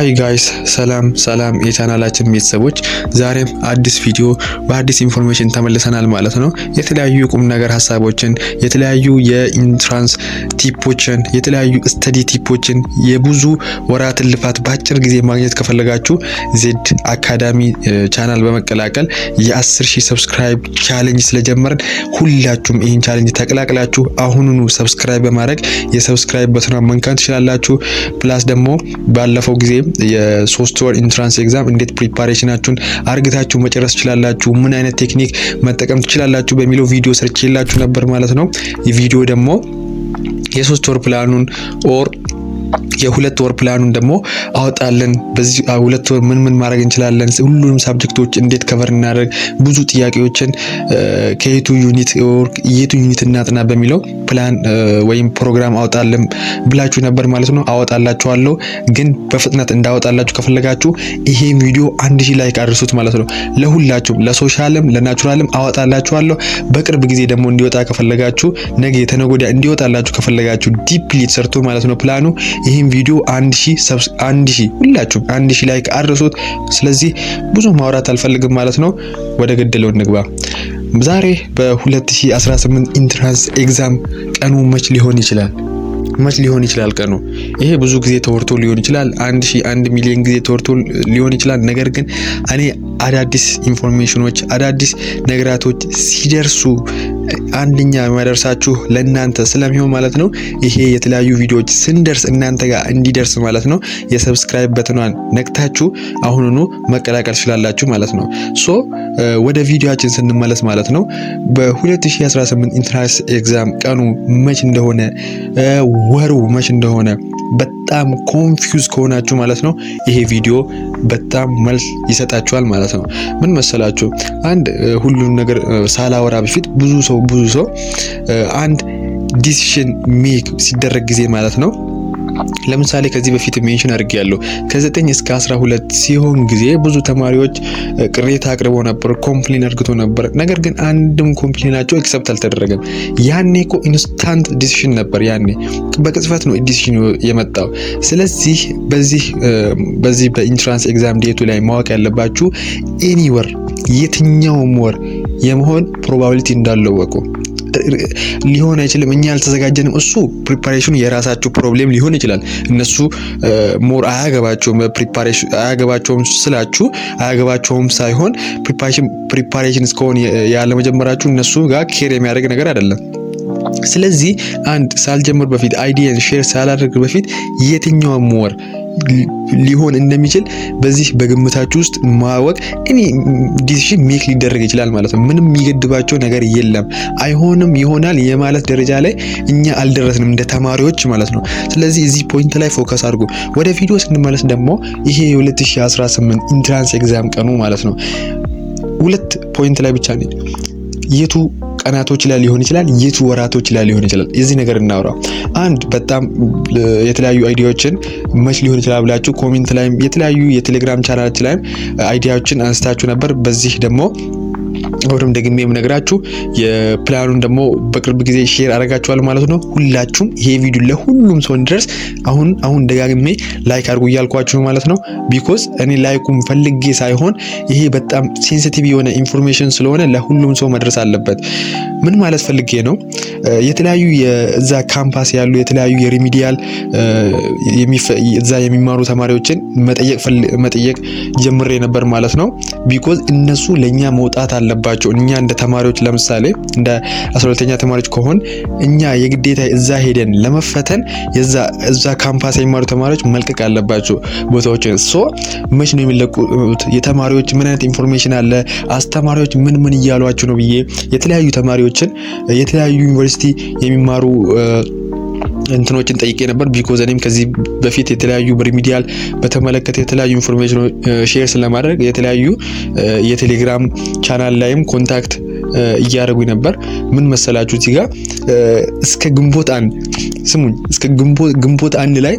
ሃይ ጋይስ ሰላም የቻናላችን ቤተሰቦች፣ ዛሬም አዲስ ቪዲዮ በአዲስ ኢንፎርሜሽን ተመልሰናል ማለት ነው። የተለያዩ ቁም ነገር ሀሳቦችን፣ የተለያዩ የኢንትራንስ ቲፖችን፣ የተለያዩ ስተዲ ቲፖችን፣ የብዙ ወራት ልፋት በአጭር ጊዜ ማግኘት ከፈለጋችሁ ዜድ አካዳሚ ቻናል በመቀላቀል የ10,000 ሰብስክራይብ ቻሌንጅ ስለጀመርን ሁላችሁም ይህን ቻሌንጅ ተቀላቅላችሁ አሁኑኑ ሰብስክራይብ በማድረግ የሰብስክራይብ በተኗን መንካት ትችላላችሁ። ፕላስ ደግሞ ባለፈው ጊዜ የ3 ወር ኢንትራንስ ኤግዛም እንዴት ፕሪፓሬሽናችሁን አርግታችሁ መጨረስ ትችላላችሁ፣ ምን አይነት ቴክኒክ መጠቀም ትችላላችሁ በሚለው ቪዲዮ ሰርቼላችሁ ነበር ማለት ነው። ይህ ቪዲዮ ደግሞ የ3 ወር ፕላኑን ኦር የሁለት ወር ፕላኑን ደግሞ አወጣለን። በዚህ ሁለት ወር ምን ማድረግ እንችላለን፣ ሁሉንም ሳብጀክቶች እንዴት ከቨር እናደርግ፣ ብዙ ጥያቄዎችን ከየቱ ዩኒት እናጥና በሚለው ፕላን ወይም ፕሮግራም አወጣለን ብላችሁ ነበር ማለት ነው። አወጣላችኋለሁ፣ ግን በፍጥነት እንዳወጣላችሁ ከፈለጋችሁ ይሄ ቪዲዮ 1000 ላይክ አድርሱት ማለት ነው። ለሁላችሁም ለሶሻልም ለናቹራልም አወጣላችኋለሁ። በቅርብ ጊዜ ደግሞ እንዲወጣ ከፈለጋችሁ ነገ ተነጎዳ እንዲወጣላችሁ ከፈለጋችሁ ዲፕሊ ተሰርቶ ማለት ነው ፕላኑ ይሄን ቪዲዮ 1000 ሁላችሁም 1000 ላይክ አድርሱት። ስለዚህ ብዙ ማውራት አልፈልግም ማለት ነው። ወደ ገደለው እንግባ። ዛሬ በ2018 ኢንትራንስ ኤግዛም ቀኑ መች ሊሆን ይችላል ቀኑ? ይሄ ብዙ ጊዜ ተወርቶ ሊሆን ይችላል፣ 1 ሚሊዮን ጊዜ ተወርቶ ሊሆን ይችላል። ነገር ግን እኔ አዳዲስ ኢንፎርሜሽኖች አዳዲስ ነገራቶች ሲደርሱ አንደኛ ማደርሳችሁ ለእናንተ ስለሚሆን ማለት ነው። ይሄ የተለያዩ ቪዲዮዎች ስንደርስ እናንተ ጋር እንዲደርስ ማለት ነው የሰብስክራይብ በተኗን ነክታችሁ አሁኑኑ መቀላቀል ትችላላችሁ ማለት ነው። ሶ ወደ ቪዲዮአችን ስንመለስ ማለት ነው በ2018 ኢንትራንስ ኤግዛም ቀኑ መች እንደሆነ ወሩ መች እንደሆነ በጣም ኮንፊውዝ ከሆናችሁ ማለት ነው ይሄ ቪዲዮ በጣም መልስ ይሰጣችኋል ማለት ነው። ምን መሰላችሁ፣ አንድ ሁሉም ነገር ሳላወራ በፊት ብዙ ሰው አንድ ዲሲሽን ሜክ ሲደረግ ጊዜ ማለት ነው። ለምሳሌ ከዚህ በፊት ሜንሽን አድርጌያለሁ ከ9 እስከ 12 ሲሆን ጊዜ ብዙ ተማሪዎች ቅሬታ አቅርበው ነበር፣ ኮምፕሌን አድርገው ነበር። ነገር ግን አንድም ኮምፕሌናቸው ኤክሰፕት አልተደረገም። ያኔ እኮ ኢንስታንት ዲሲሽን ነበር፣ ያኔ በቅጽበት ነው ዲሲሽን የመጣው። ስለዚህ በዚህ በኢንትራንስ ኤግዛም ዴቱ ላይ ማወቅ ያለባችሁ ኤኒ ወር የትኛውም ወር የመሆን ፕሮባቢሊቲ እንዳለው ወቁ። ሊሆን አይችልም፣ እኛ አልተዘጋጀንም። እሱ ፕሪፓሬሽኑ የራሳቸው ፕሮብሌም ሊሆን ይችላል። እነሱ ሞር አያገባቸውም ስላችሁ አያገባቸውም ሳይሆን ፕሪፓሬሽን እስከሆነ ያለ መጀመራችሁ እነሱ ጋር ኬር የሚያደርግ ነገር አይደለም። ስለዚህ አንድ ሳልጀምር በፊት አይዲያን ሼር ሳላደርግ በፊት የትኛውም ወር ሊሆን እንደሚችል በዚህ በግምታችሁ ውስጥ ማወቅ እኔ ዲሲሽን ሜክ ሊደረግ ይችላል ማለት ነው። ምንም የሚገድባቸው ነገር የለም። አይሆንም ይሆናል የማለት ደረጃ ላይ እኛ አልደረስንም እንደ ተማሪዎች ማለት ነው። ስለዚህ እዚህ ፖይንት ላይ ፎከስ አድርጉ። ወደ ቪዲዮ ስንመለስ ደግሞ ይሄ የ2018 ኢንትራንስ ኤግዛም ቀኑ ማለት ነው ሁለት ፖይንት ላይ ብቻ ነው። የቱ ቀናቶች ላይ ሊሆን ይችላል፣ የቱ ወራቶች ላይ ሊሆን ይችላል። እዚህ ነገር እናውራ። አንድ በጣም የተለያዩ አይዲያዎችን መች ሊሆን ይችላል ብላችሁ ኮሜንት ላይም የተለያዩ የቴሌግራም ቻናላችን ላይም አይዲያዎችን አንስታችሁ ነበር። በዚህ ደግሞ ወርም ደግሜ የምነግራችሁ የፕላኑን ደግሞ በቅርብ ጊዜ ሼር አደርጋችኋለሁ ማለት ነው። ሁላችሁም ይሄ ቪዲዮ ለሁሉም ሰው እንዲደርስ አሁን ደጋግሜ ላይክ አድርጉ እያልኳችሁ ነው ማለት ነው። ቢኮዝ እኔ ላይኩም ፈልጌ ሳይሆን ይሄ በጣም ሴንሲቲቭ የሆነ ኢንፎርሜሽን ስለሆነ ለሁሉም ሰው መድረስ አለበት። ምን ማለት ፈልጌ ነው፣ የተለያዩ የዛ ካምፓስ ያሉ የተለያዩ የሪሚዲያል እዛ የሚማሩ ተማሪዎችን መጠየቅ ጀምሬ ነበር ማለት ነው። ቢኮዝ እነሱ ለኛ መውጣት አለባቸው። እኛ እንደ ተማሪዎች ለምሳሌ እንደ 12ኛ ተማሪዎች ከሆን እኛ የግዴታ እዛ ሄደን ለመፈተን እዛ ካምፓስ የሚማሩ ተማሪዎች መልቀቅ አለባቸው ቦታዎችን። ሶ መች ነው የሚለቁት? የተማሪዎች ምን አይነት ኢንፎርሜሽን አለ? አስተማሪዎች ምን እያሏቸው ነው ብዬ የተለያዩ ተማሪዎችን የተለያዩ ዩኒቨርሲቲ የሚማሩ እንትኖችን ጠይቄ ነበር። ቢኮዝ እኔም ከዚህ በፊት የተለያዩ በሪሚዲያል በተመለከተ የተለያዩ ኢንፎርሜሽን ሼር ስለማድረግ የተለያዩ የቴሌግራም ቻናል ላይም ኮንታክት እያደረጉኝ ነበር። ምን መሰላችሁ እዚህ ጋር እስከ ግንቦት 1 ስሙኝ፣ እስከ ግንቦት 1 ላይ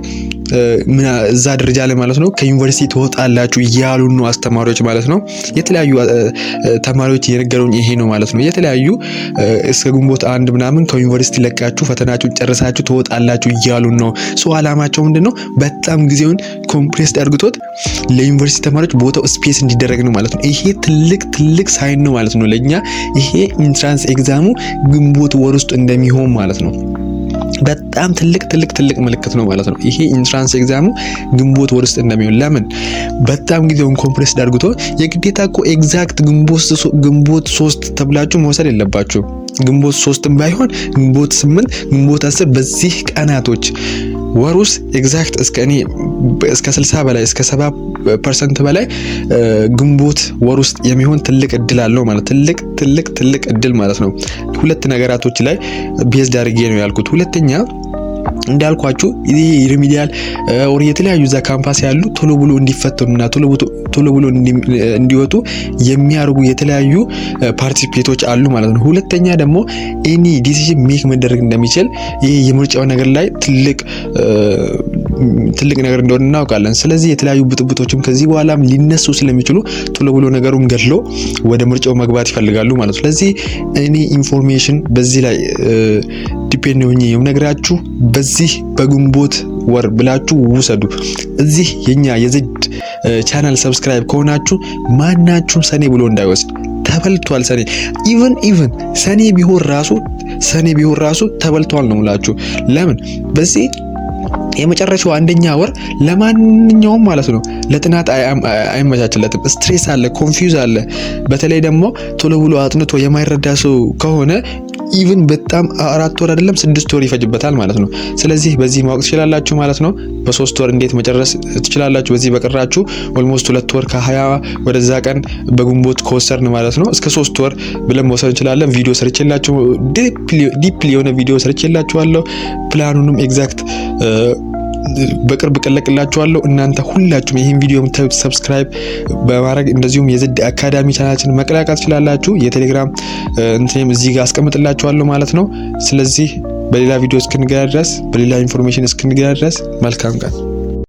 እዛ ደረጃ ላይ ማለት ነው ከዩኒቨርሲቲ ትወጣላችሁ እያሉ ነው አስተማሪዎች ማለት ነው። የተለያዩ ተማሪዎች የነገሩኝ ይሄ ነው ማለት ነው። የተለያዩ እስከ ግንቦት 1 ምናምን ከዩኒቨርሲቲ ለቃችሁ ፈተናችሁን ጨርሳችሁ ትወጣላችሁ እያሉ ነው። አላማቸው ምንድነው? በጣም ጊዜውን ኮምፕሬስ አድርግቶት ለዩኒቨርሲቲ ተማሪዎች ቦታው ስፔስ እንዲደረግ ነው ማለት ነው። ይሄ ትልቅ ሳይን ነው ማለት ነው ለኛ። ይሄ ኢንትራንስ ኤግዛሙ ግንቦት ወር ውስጥ እንደሚሆን ማለት ነው። በጣም ትልቅ ምልክት ነው ማለት ነው። ይሄ ኢንትራንስ ኤግዛሙ ግንቦት ወር ውስጥ እንደሚሆን ለምን በጣም ጊዜውን ኮምፕሬስ አድርግቶ የግዴታ እኮ ኤግዛክት ግንቦት 3 ተብላችሁ መውሰድ የለባችሁ። ግንቦት 3ም ባይሆን ግንቦት 8 ግንቦት 10 በዚህ ቀናቶች ወር ውስጥ ኤግዛክት እስከ 60 በላይ እስከ 70% በላይ ግንቦት ወር ውስጥ የሚሆን ትልቅ እድል አለው ማለት ትልቅ እድል ማለት ነው። ሁለት ነገራቶች ላይ ቤዝድ አድርጌ ነው ያልኩት። ሁለተኛ እንዳልኳችሁ ይሄ ሪሚዲያል ኦር የተለያዩ ዛ ካምፓስ ያሉ ቶሎ ብሎ እንዲፈተኑና ቶሎ ብሎ እንዲወጡ የሚያርጉ የተለያዩ ፓርቲሲፔቶች አሉ ማለት ነው። ሁለተኛ ደግሞ ኤኒ ዲሲዥን ሜክ መደረግ እንደሚችል ይሄ የምርጫው ነገር ላይ ትልቅ ነገር እንደሆነ እናውቃለን። ስለዚህ የተለያዩ ብጥብጦችም ከዚህ በኋላም ሊነሱ ስለሚችሉ ቶሎ ብሎ ነገሩን ገድሎ ወደ ምርጫው መግባት ይፈልጋሉ ማለት ነው። ስለዚህ እኔ ኢንፎርሜሽን በዚህ ላይ ዲፔንድ ሆኜ የምነግራችሁ በዚህ በግንቦት ወር ብላችሁ ውሰዱ። እዚህ የኛ የዜድ ቻናል ሰብስክራይብ ከሆናችሁ ማናችሁም ሰኔ ብሎ እንዳይወስድ ተበልቷል። ሰኔ ኢቭን ሰኔ ቢሆን ራሱ ተበልቷል ነው የምላችሁ። ለምን በዚህ የመጨረሻው አንደኛ ወር ለማንኛውም ማለት ነው ለጥናት አይመቻችለትም። ስትሬስ አለ፣ ኮንፊውዝ አለ። በተለይ ደግሞ ቶሎ ብሎ አጥንቶ የማይረዳ ሰው ከሆነ ኢቭን በጣም 4 ወር አይደለም 6 ወር ይፈጅበታል ማለት ነው። ስለዚህ በዚህ ማወቅ ትችላላችሁ ማለት ነው። በ3 ወር እንዴት መጨረስ ትችላላችሁ። በዚህ በቀራችሁ ኦልሞስት 2 ወር ከ20 ወደዛ ቀን በግንቦት ከወሰርን ማለት ነው እስከ 3 ወር ብለን መውሰድ እንችላለን። ቪዲዮ ሰርቼላችሁ ዲፕሊ የሆነ ቪዲዮ ሰርቼላችኋለሁ። ፕላኑንም ኤግዛክት በቅርብ ቀለቅላችኋለሁ። እናንተ ሁላችሁም ይሄን ቪዲዮ ሰብስክራይብ በማድረግ እንደዚሁም የዜድ አካዳሚ ቻናላችንን መቀላቀል ትችላላችሁ። የቴሌግራም እንትንም እዚህ ጋር አስቀምጥላችኋለሁ ማለት ነው። ስለዚህ በሌላ ቪዲዮ እስክንገናኝ ድረስ በሌላ ኢንፎርሜሽን እስክንገናኝ ድረስ መልካም ቀን።